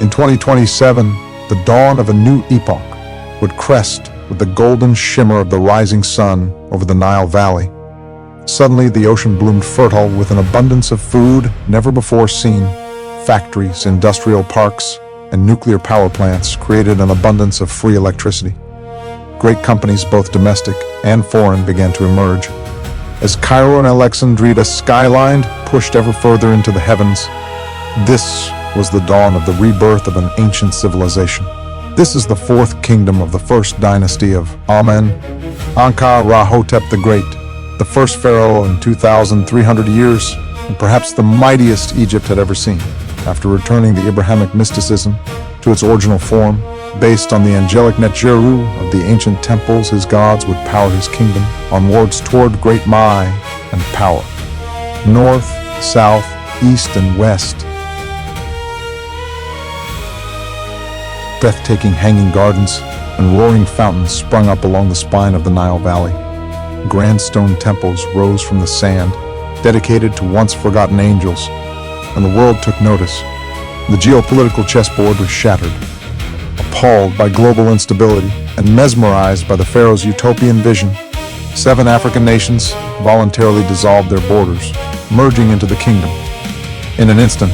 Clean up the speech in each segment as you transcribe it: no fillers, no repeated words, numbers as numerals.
In 2027, the dawn of a new epoch would crest with the golden shimmer of the rising sun over the Nile Valley. Suddenly, the ocean bloomed fertile with an abundance of food never before seen. Factories, industrial parks, and nuclear power plants created an abundance of free electricity. Great companies, both domestic and foreign, began to emerge. As Cairo and Alexandria skylined, pushed ever further into the heavens, this was the dawn of the rebirth of an ancient civilization. This is the fourth kingdom of the first dynasty of Amen, Ankha Hotep the Great, the first pharaoh in 2,300 years, and perhaps the mightiest Egypt had ever seen. After returning the Abrahamic mysticism to its original form, based on the angelic Netjeru of the ancient temples, his gods would power his kingdom onwards toward great Mai and power. North, south, east, and west. Breathtaking hanging gardens and roaring fountains sprung up along the spine of the Nile Valley. Grand stone temples rose from the sand, dedicated to once-forgotten angels, and the world took notice. The geopolitical chessboard was shattered. Appalled by global instability and mesmerized by the pharaoh's utopian vision, 7 African nations voluntarily dissolved their borders, merging into the kingdom. In an instant,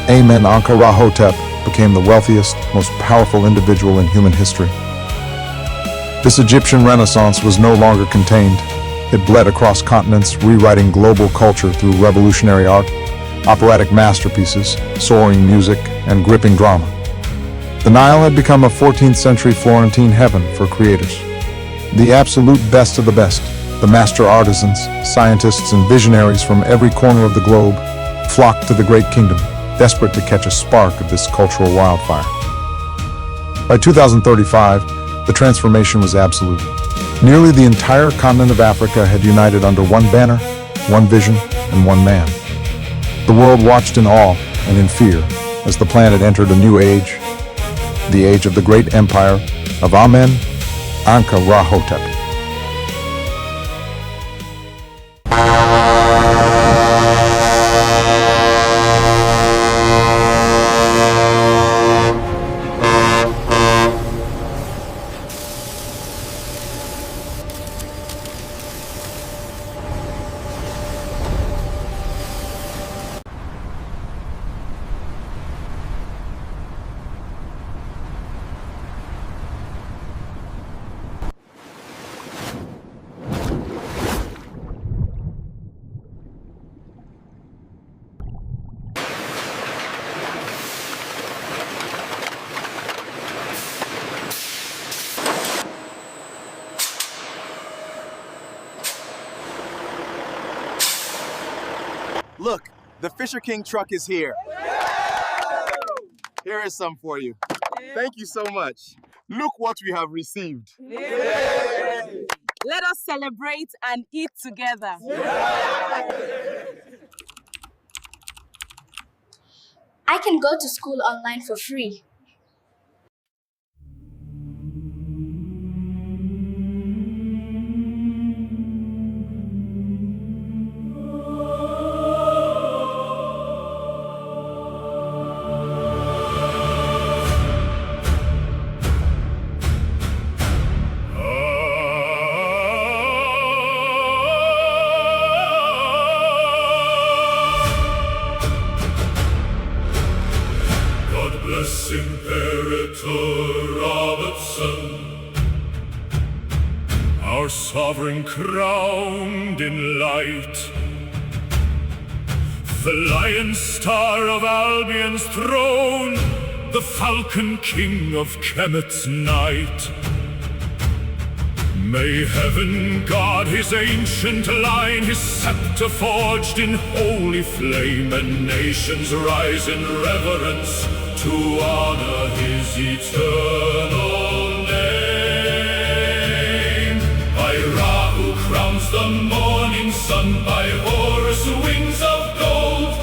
Amen Ankha Hotep became the wealthiest, most powerful individual in human history. This Egyptian renaissance was no longer contained. It bled across continents, rewriting global culture through revolutionary art, operatic masterpieces, soaring music, and gripping drama. The Nile had become a 14th century Florentine heaven for creators. The absolute best of the best, the master artisans, scientists, and visionaries from every corner of the globe flocked to the great kingdom, desperate to catch a spark of this cultural wildfire. By 2035, the transformation was absolute. Nearly the entire continent of Africa had united under one banner, one vision, and one man. The world watched in awe and in fear as the planet entered a new age, the age of the great empire of Amen, Ankha Hotep. Look, the Fisher King truck is here. Here is some for you. Thank you so much. Look what we have received. Let us celebrate and eat together. I can go to school online for free. Imperator Robertson, our sovereign crowned in light, the lion star of Albion's throne, the falcon king of Kemet's night. May heaven guard his ancient line, his scepter forged in holy flame, and nations rise in reverence to honor his eternal name. By Ra, who crowns the morning sun, by Horus, wings of gold,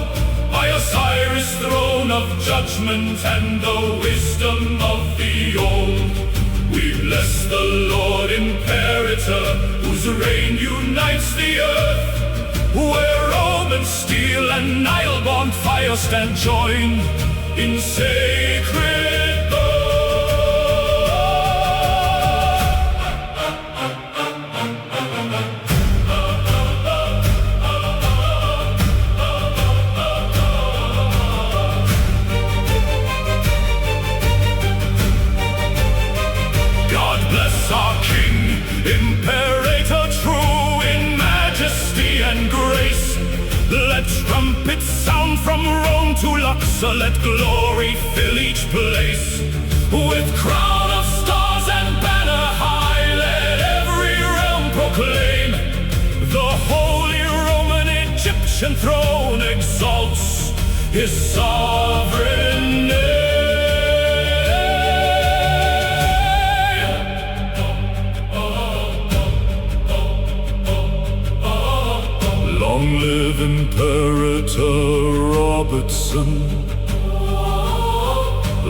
by Osiris, throne of judgment and the wisdom of the old. We bless the Lord Imperator, whose reign unites the earth, where Roman steel and Nile-born fire stand joined. in sacred blood. God bless our King, Imperator true in majesty and grace. Let trumpets sound from Rome to Luxor, let glory fill each place. With crown of stars and banner high, let every realm proclaim. The Holy Roman Egyptian throne exalts his sovereign name. Long live Imperator Robertson.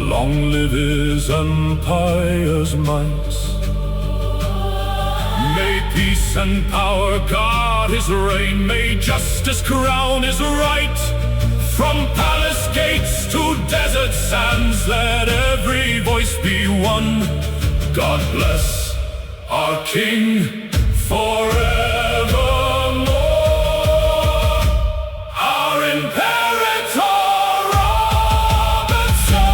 Long live his empire's might. May peace and power guard his reign. May justice crown his right. From palace gates to desert sands, let every voice be one. God bless our King forevermore. Our Imperator Robertson.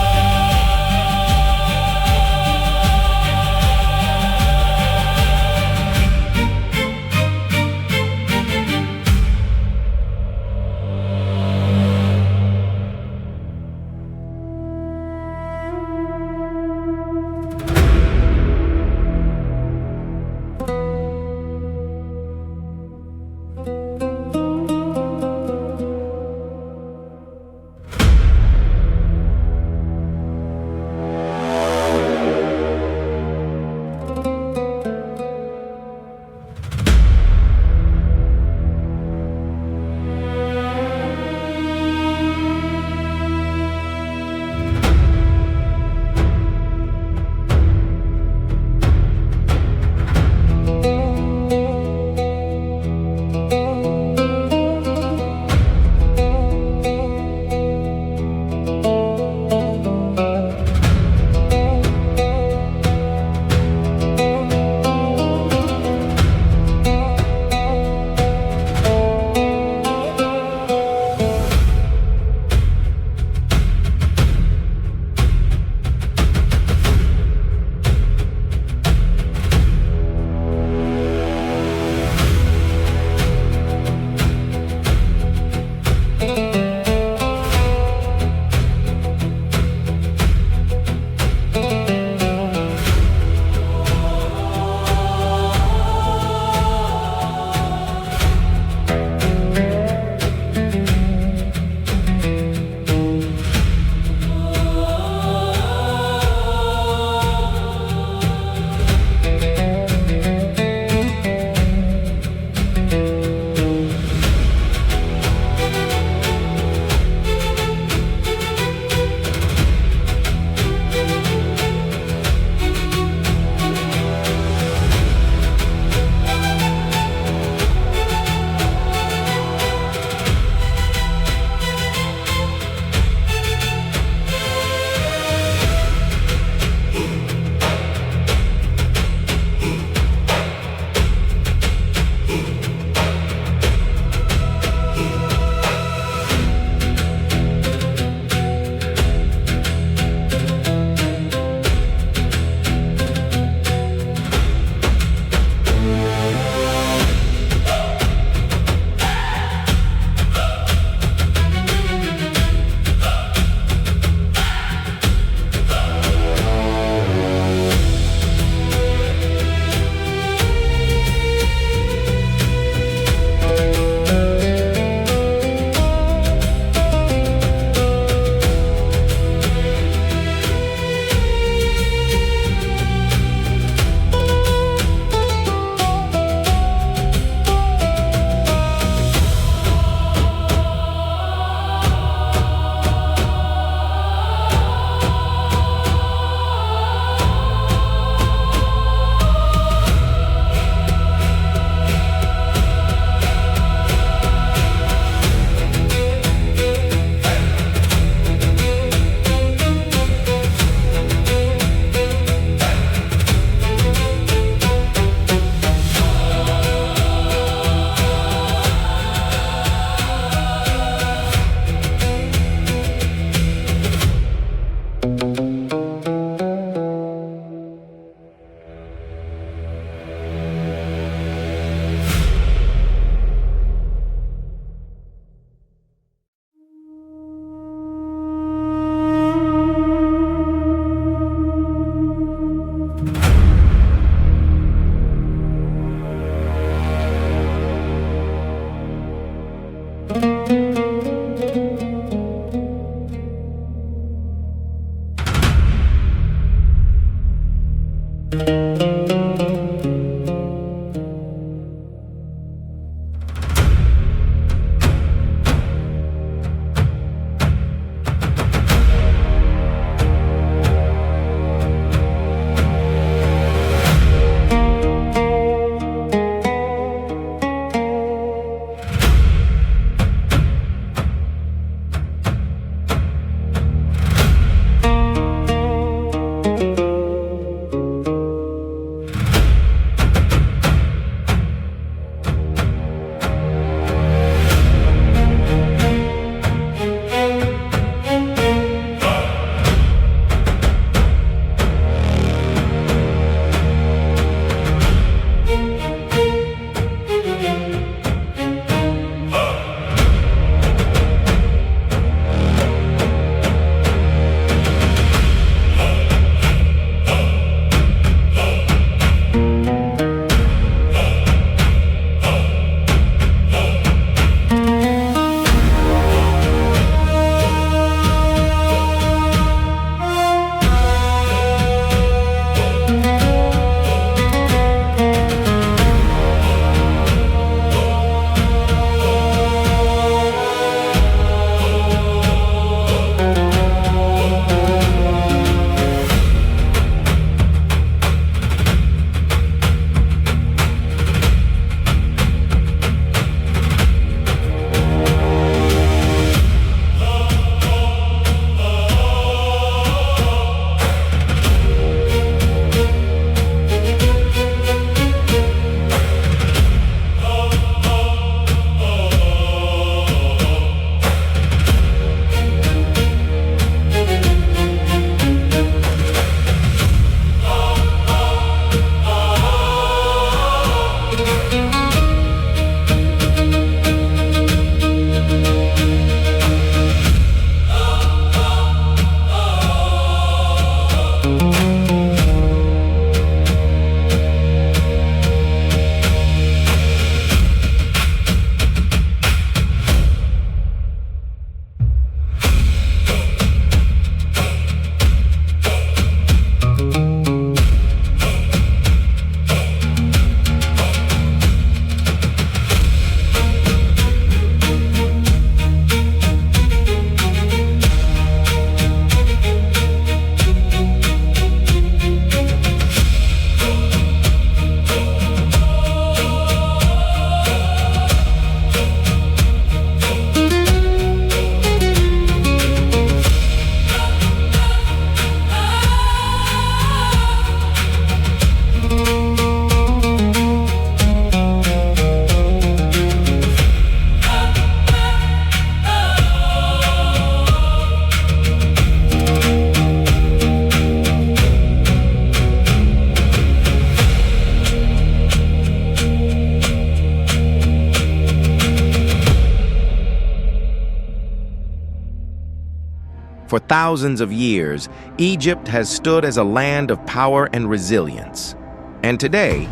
For thousands of years, Egypt has stood as a land of power and resilience. And today,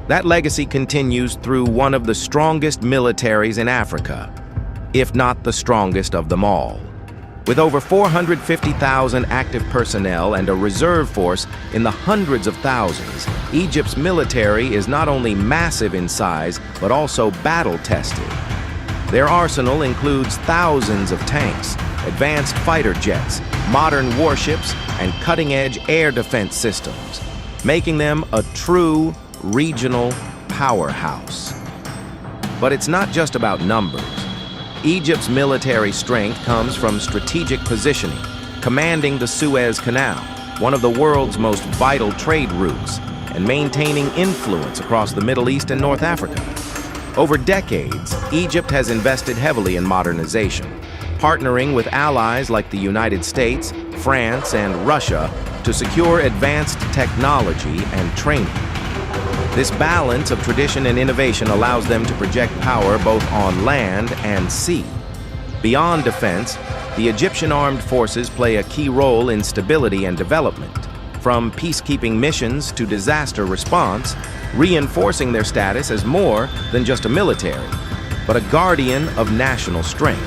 that legacy continues through one of the strongest militaries in Africa, if not the strongest of them all. With over 450,000 active personnel and a reserve force in the hundreds of thousands, Egypt's military is not only massive in size, but also battle-tested. Their arsenal includes thousands of tanks, advanced fighter jets, modern warships, and cutting-edge air defense systems, making them a true regional powerhouse. But it's not just about numbers. Egypt's military strength comes from strategic positioning, commanding the Suez Canal, one of the world's most vital trade routes, and maintaining influence across the Middle East and North Africa. Over decades, Egypt has invested heavily in modernization, partnering with allies like the United States, France, and Russia to secure advanced technology and training. This balance of tradition and innovation allows them to project power both on land and sea. Beyond defense, the Egyptian armed forces play a key role in stability and development, from peacekeeping missions to disaster response, reinforcing their status as more than just a military, but a guardian of national strength.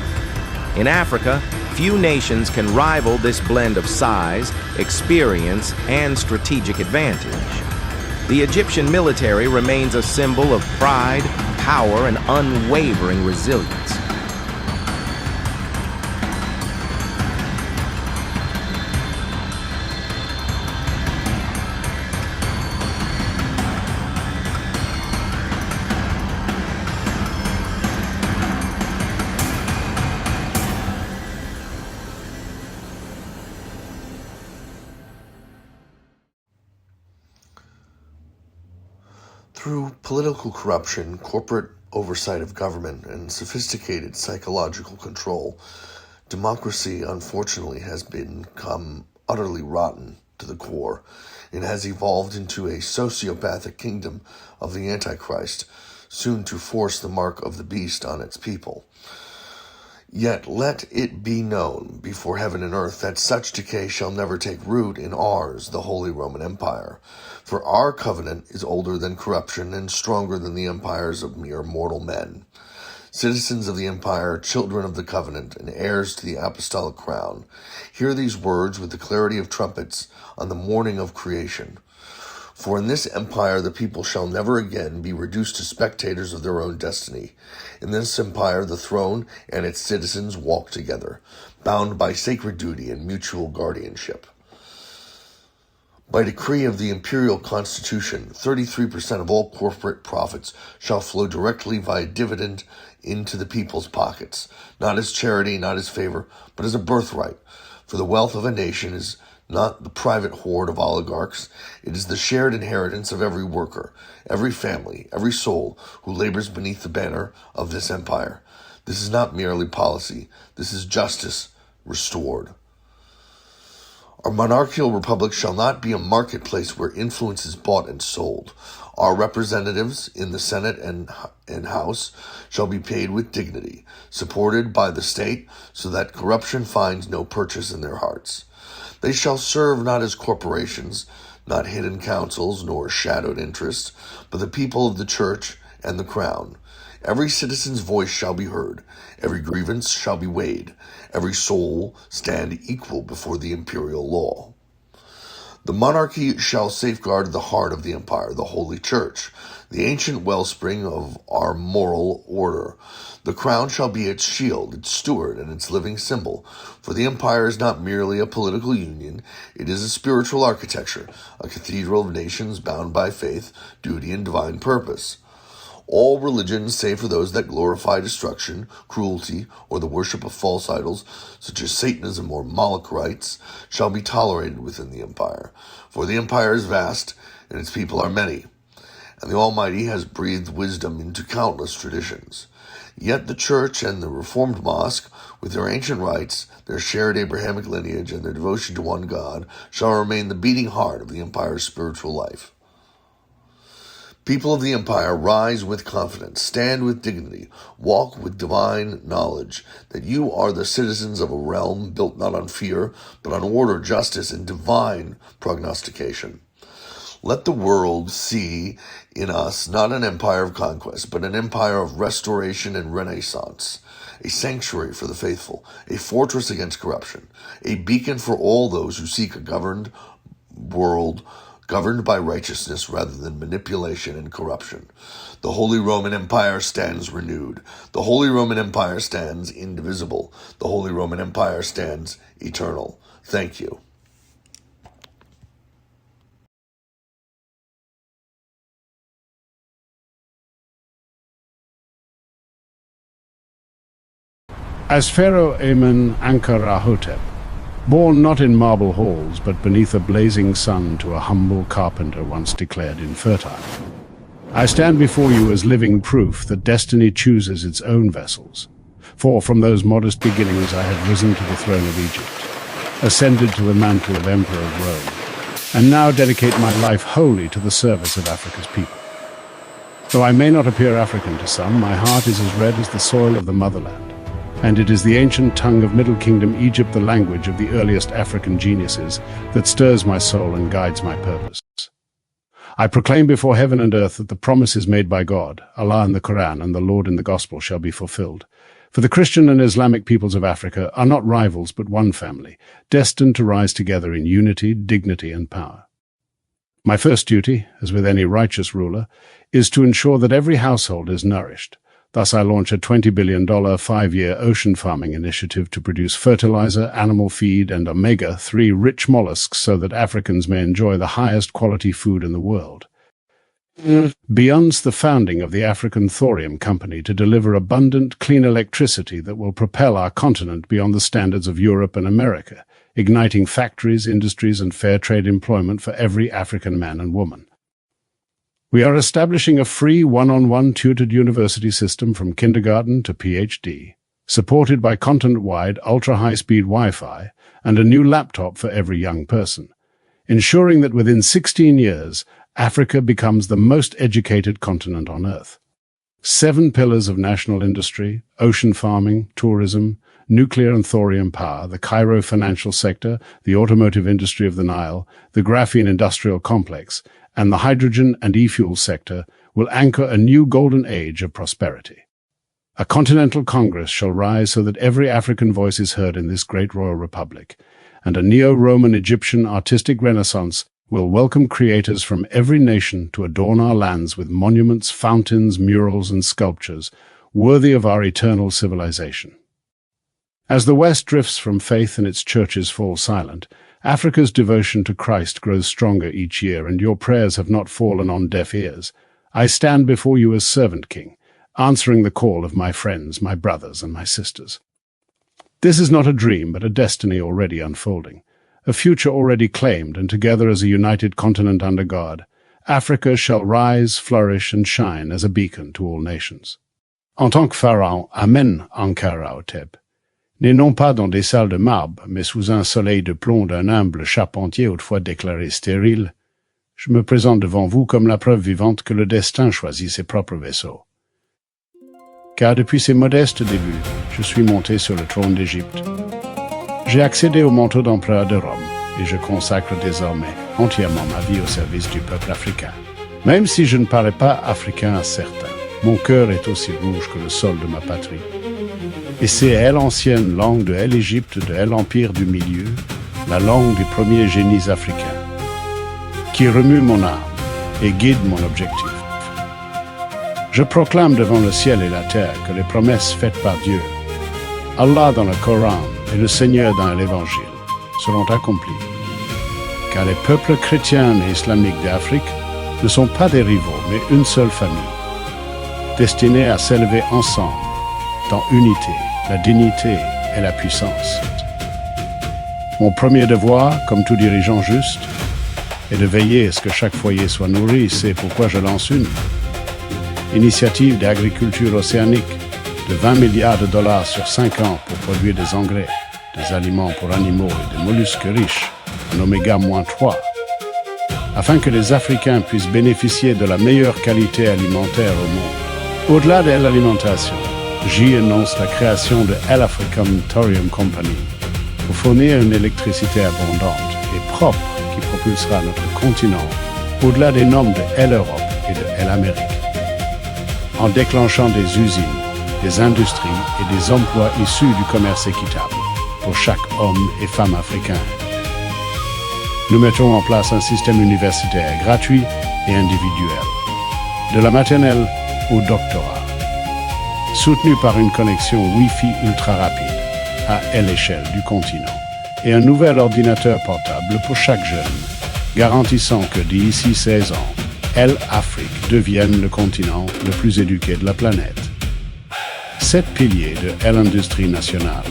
In Africa, few nations can rival this blend of size, experience, and strategic advantage. The Egyptian military remains a symbol of pride, power, and unwavering resilience. Through political corruption, corporate oversight of government, and sophisticated psychological control, democracy, unfortunately, has become utterly rotten to the core and has evolved into a sociopathic kingdom of the Antichrist, soon to force the mark of the beast on its people. Yet let it be known before heaven and earth that such decay shall never take root in ours, the Holy Roman Empire. For our covenant is older than corruption and stronger than the empires of mere mortal men. Citizens of the empire, children of the covenant, and heirs to the apostolic crown, hear these words with the clarity of trumpets on the morning of creation. For in this empire the people shall never again be reduced to spectators of their own destiny. In this empire the throne and its citizens walk together, bound by sacred duty and mutual guardianship. By decree of the Imperial Constitution, 33% of all corporate profits shall flow directly via dividend into the people's pockets, not as charity, not as favor, but as a birthright. For the wealth of a nation is not the private hoard of oligarchs. It is the shared inheritance of every worker, every family, every soul who labors beneath the banner of this empire. This is not merely policy. This is justice restored. Our monarchical republic shall not be a marketplace where influence is bought and sold. Our representatives in the Senate and House shall be paid with dignity, supported by the state so that corruption finds no purchase in their hearts. They shall serve not as corporations, not hidden councils, nor shadowed interests, but the people of the church and the crown. Every citizen's voice shall be heard, every grievance shall be weighed, every soul stand equal before the imperial law. The monarchy shall safeguard the heart of the empire, the holy church, the ancient wellspring of our moral order. The crown shall be its shield, its steward, and its living symbol. For the empire is not merely a political union, it is a spiritual architecture, a cathedral of nations bound by faith, duty, and divine purpose. All religions, save for those that glorify destruction, cruelty, or the worship of false idols, such as Satanism or Moloch rites, shall be tolerated within the empire. For the empire is vast, and its people are many, and the Almighty has breathed wisdom into countless traditions. Yet the Church and the Reformed Mosque, with their ancient rites, their shared Abrahamic lineage, and their devotion to one God, shall remain the beating heart of the empire's spiritual life. People of the Empire, rise with confidence, stand with dignity, walk with divine knowledge that you are the citizens of a realm built not on fear, but on order, justice, and divine prognostication. Let the world see in us not an empire of conquest, but an empire of restoration and renaissance, a sanctuary for the faithful, a fortress against corruption, a beacon for all those who seek a governed world governed by righteousness rather than manipulation and corruption. The Holy Roman Empire stands renewed. The Holy Roman Empire stands indivisible. The Holy Roman Empire stands eternal. Thank you. As Pharaoh Amen Ankha Hotep, born not in marble halls, but beneath a blazing sun to a humble carpenter once declared infertile, I stand before you as living proof that destiny chooses its own vessels. For from those modest beginnings I had risen to the throne of Egypt, ascended to the mantle of Emperor of Rome, and now dedicate my life wholly to the service of Africa's people. Though I may not appear African to some, my heart is as red as the soil of the motherland. And it is the ancient tongue of Middle Kingdom Egypt, the language of the earliest African geniuses, that stirs my soul and guides my purpose. I proclaim before heaven and earth that the promises made by God, Allah in the Quran and the Lord in the Gospel, shall be fulfilled. For the Christian and Islamic peoples of Africa are not rivals but one family, destined to rise together in unity, dignity, and power. My first duty, as with any righteous ruler, is to ensure that every household is nourished. Thus, I launch a $20 billion 5-year ocean farming initiative to produce fertilizer, animal feed, and omega-3 rich mollusks so that Africans may enjoy the highest quality food in the world. Beyond the founding of the African Thorium Company to deliver abundant, clean electricity that will propel our continent beyond the standards of Europe and America, igniting factories, industries, and fair trade employment for every African man and woman. We are establishing a free one-on-one tutored university system from kindergarten to PhD, supported by continent-wide ultra-high-speed Wi-Fi and a new laptop for every young person, ensuring that within 16 years, Africa becomes the most educated continent on Earth. 7 pillars of national industry: ocean farming, tourism, nuclear and thorium power, the Cairo financial sector, the automotive industry of the Nile, the graphene industrial complex, and the hydrogen and e-fuel sector will anchor a new golden age of prosperity. A continental congress shall rise so that every African voice is heard in this great royal republic, and a neo-Roman Egyptian artistic renaissance will welcome creators from every nation to adorn our lands with monuments, fountains, murals, and sculptures worthy of our eternal civilization. As the West drifts from faith and its churches fall silent, Africa's devotion to Christ grows stronger each year, and your prayers have not fallen on deaf ears. I stand before you as servant king, answering the call of my friends, my brothers, and my sisters. This is not a dream, but a destiny already unfolding, a future already claimed, and together as a united continent under God, Africa shall rise, flourish, and shine as a beacon to all nations. En tant que pharaon, Amen Ankha Hotep, né non pas dans des salles de marbre, mais sous un soleil de plomb d'un humble charpentier autrefois déclaré stérile, je me présente devant vous comme la preuve vivante que le destin choisit ses propres vaisseaux. Car depuis ses modestes débuts, je suis monté sur le trône d'Égypte. J'ai accédé au manteau d'empereur de Rome, et je consacre désormais entièrement ma vie au service du peuple africain. Même si je ne parais pas africain à certains, mon cœur est aussi rouge que le sol de ma patrie. Et c'est elle ancienne langue de l'Égypte, de l'Empire du Milieu, la langue des premiers génies africains, qui remue mon âme et guide mon objectif. Je proclame devant le ciel et la terre que les promesses faites par Dieu, Allah dans le Coran et le Seigneur dans l'Évangile, seront accomplies. Car les peuples chrétiens et islamiques d'Afrique ne sont pas des rivaux, mais une seule famille, destinée à s'élever ensemble, dans l'unité, la dignité et la puissance. Mon premier devoir, comme tout dirigeant juste, est de veiller à ce que chaque foyer soit nourri. C'est pourquoi je lance une initiative d'agriculture océanique de 20 milliards de dollars sur 5 ans pour produire des engrais, des aliments pour animaux et des mollusques riches en oméga-3, afin que les Africains puissent bénéficier de la meilleure qualité alimentaire au monde. Au-delà de l'alimentation, J annonce la création de l'African Thorium Company pour fournir une électricité abondante et propre qui propulsera notre continent au-delà des normes de l'Europe et de l'Amérique, en déclenchant des usines, des industries et des emplois issus du commerce équitable pour chaque homme et femme africain. Nous mettons en place un système universitaire gratuit et individuel, de la maternelle au doctorat, soutenu par une connexion Wi-Fi ultra rapide à l'échelle du continent et un nouvel ordinateur portable pour chaque jeune, garantissant que d'ici 16 ans, l'Afrique devienne le continent le plus éduqué de la planète. 7 piliers de l'industrie nationale,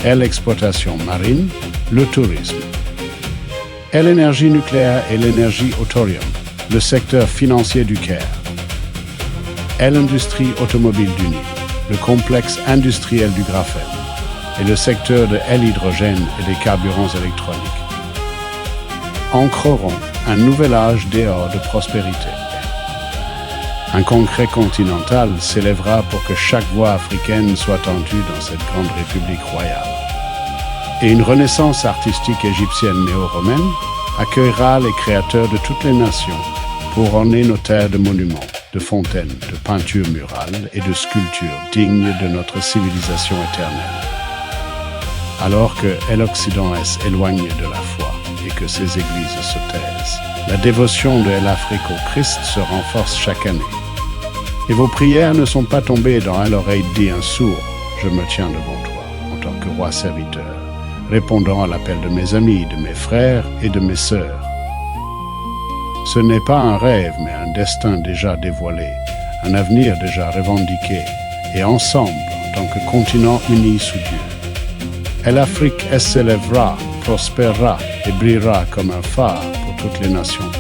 l'exploitation marine, le tourisme, l'énergie nucléaire et l'énergie au thorium, le secteur financier du Caire, l'industrie automobile du Nil, le complexe industriel du graphène et le secteur de l'hydrogène et des carburants électroniques ancreront un nouvel âge d'or de prospérité. Un congrès continental s'élèvera pour que chaque voix africaine soit entendue dans cette grande république royale. Et une renaissance artistique égyptienne néo-romaine accueillera les créateurs de toutes les nations pour orner nos terres de monuments, de fontaines, de peintures murales et de sculptures dignes de notre civilisation éternelle. Alors que l'Occident est éloigné de la foi et que ses églises se taisent, la dévotion de l'Afrique au Christ se renforce chaque année. Et vos prières ne sont pas tombées dans l'oreille d'un sourd. Je me tiens devant toi, en tant que roi serviteur, répondant à l'appel de mes amis, de mes frères et de mes sœurs. Ce n'est pas un rêve, mais un destin déjà dévoilé, un avenir déjà revendiqué, et ensemble, en tant que continent uni sous Dieu. Et l'Afrique s'élèvera, prospérera et brillera comme un phare pour toutes les nations.